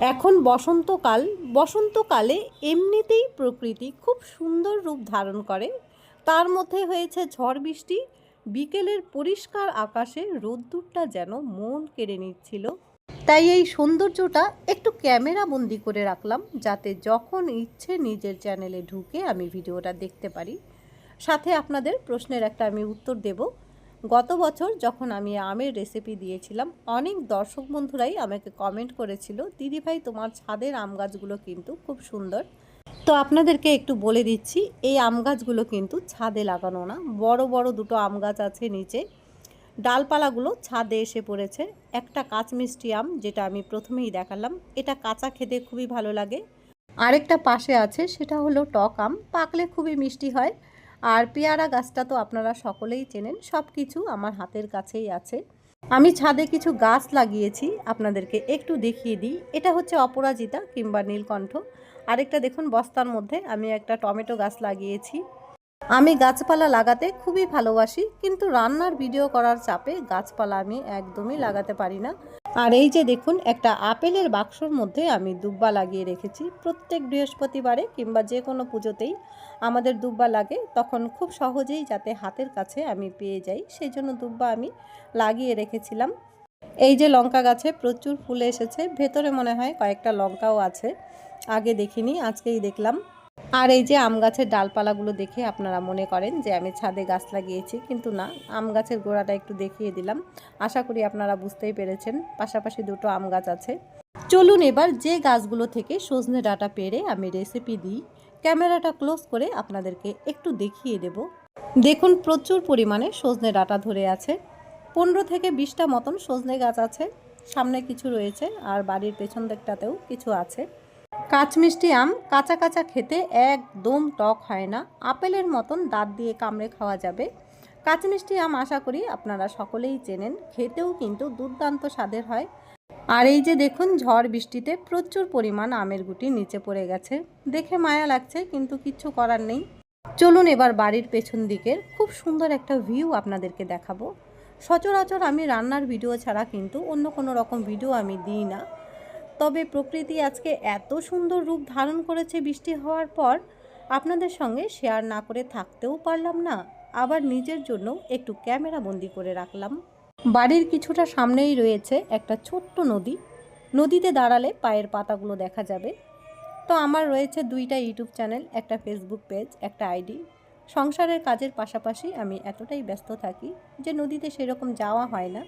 এখন বসন্তকাল। বসন্তকালে এমনিতেই প্রকৃতি খুব সুন্দর রূপ ধারণ করে। তার মধ্যে হয়েছে ঝড় বৃষ্টি। বিকেলের পরিষ্কার আকাশে রোদ্দুরটা যেন মন কেড়ে নিচ্ছিল। তাই এই সৌন্দর্যটা একটু ক্যামেরা বন্দি করে রাখলাম, যাতে যখন ইচ্ছে নিজের চ্যানেলে ঢুকে আমি ভিডিওটা দেখতে পারি। সাথে আপনাদের প্রশ্নের একটা আমি উত্তর দেব। গত বছর যখন আমি আমের রেসিপি দিয়েছিলাম, অনেক দর্শক বন্ধুরাই আমাকে কমেন্ট করেছিল, দিদিভাই তোমার ছাদের আম গাছগুলো কিন্তু খুব সুন্দর। তো আপনাদেরকে একটু বলে দিচ্ছি, এই আম গাছগুলো কিন্তু ছাদে লাগানো না। বড় বড় দুটো আম গাছ আছে নিচে, ডালপালাগুলো ছাদে এসে পড়েছে। একটা কাঁচমিষ্টি আম, যেটা আমি প্রথমেই দেখালাম, এটা কাঁচা খেতে খুবই ভালো লাগে। আরেকটা পাশে আছে, সেটা হলো টক আম, পাকলে খুবই মিষ্টি হয়। আর পেয়ারা গাছটা তো আপনারা সকলেই চেনেন, সব কিছু আমার হাতের কাছেই আছে। আমি ছাদে কিছু গাছ লাগিয়েছি, আপনাদেরকে একটু দেখিয়ে দিই। এটা হচ্ছে অপরাজিতা কিংবা নীলকণ্ঠ। আরেকটা দেখুন, বস্তার মধ্যে আমি একটা টমেটো গাছ লাগিয়েছি। আমি গাছপালা লাগাতে খুবই ভালোবাসি, কিন্তু রান্নার ভিডিও করার চাপে গাছপালা আমি একদমই লাগাতে পারি না। আর এই যে দেখুন, একটা আপেলের বাক্সর মধ্যে আমি দুব্বা লাগিয়ে রেখেছি। প্রত্যেক বৃহস্পতিবারে কিংবা যে কোনো পুজোতেই আমাদের দুব্বা লাগে, তখন খুব সহজেই যাতে হাতের কাছে আমি পেয়ে যাই, সেই জন্য দুব্বা আমি লাগিয়ে রেখেছিলাম। এই যে লঙ্কা গাছে প্রচুর ফুল এসেছে, ভেতরে মনে হয় কয়েকটা লঙ্কাও আছে, আগে দেখিনি, আজকেই দেখলাম। আর এই যে আম গাছের ডালপালাগুলো দেখে আপনারা মনে করেন যে আমি ছাদে গাছ লাগিয়েছি, কিন্তু না, আম গাছের গোড়াটা একটু দেখিয়ে দিলাম। আশা করি আপনারা বুঝতেই পেরেছেন। পাশাপাশি দুটো আম গাছ আছে। চলুন এবার যে গাছগুলো থেকে সজনে ডাঁটা পেড়ে আমি রেসিপি দিই, ক্যামেরাটা ক্লোজ করে আপনাদেরকে একটু দেখিয়ে দেব। দেখুন, প্রচুর পরিমাণে সজনে ডাঁটা ধরে আছে। 15 থেকে 20টা মতন সজনে গাছ আছে। সামনে কিছু রয়েছে, আর বাড়ির পেছন দিকটাতেও কিছু আছে। কাঁচমিষ্টি আম কাঁচা কাঁচা খেতে একদম টক হয় না, আপেলের মতন দাঁত দিয়ে কামড়ে খাওয়া যাবে। কাঁচমিষ্টি আম আশা করি আপনারা সকলেই চেনেন, খেতেও কিন্তু দুর্দান্ত স্বাদের হয়। আর এই যে দেখুন, ঝড় বৃষ্টিতে প্রচুর পরিমাণ আমের গুটি নিচে পড়ে গেছে। দেখে মায়া লাগছে, কিন্তু কিচ্ছু করার নেই। চলুন এবার বাড়ির পেছন দিকের খুব সুন্দর একটা ভিউ আপনাদেরকে দেখাবো। সচরাচর আমি রান্নার ভিডিও ছাড়া কিন্তু অন্য কোনো রকম ভিডিও আমি দিই না। তবে প্রকৃতি আজকে এত সুন্দর রূপ ধারণ করেছে বৃষ্টি হওয়ার পর, আপনাদের সঙ্গে শেয়ার না করে থাকতেও পারলাম না। আবার নিজের জন্য একটু ক্যামেরা বন্দি করে রাখলাম। বাড়ির কিছুটা সামনেই রয়েছে একটা ছোট্ট নদী। নদীতে দাঁড়ালে পায়ের পাতাগুলো দেখা যাবে। তো আমার রয়েছে 2টা ইউটিউব চ্যানেল, একটা ফেসবুক পেজ, একটা আইডি। সংসারের কাজের পাশাপাশি আমি এতটাই ব্যস্ত থাকি যে নদীতে সেরকম যাওয়া হয় না।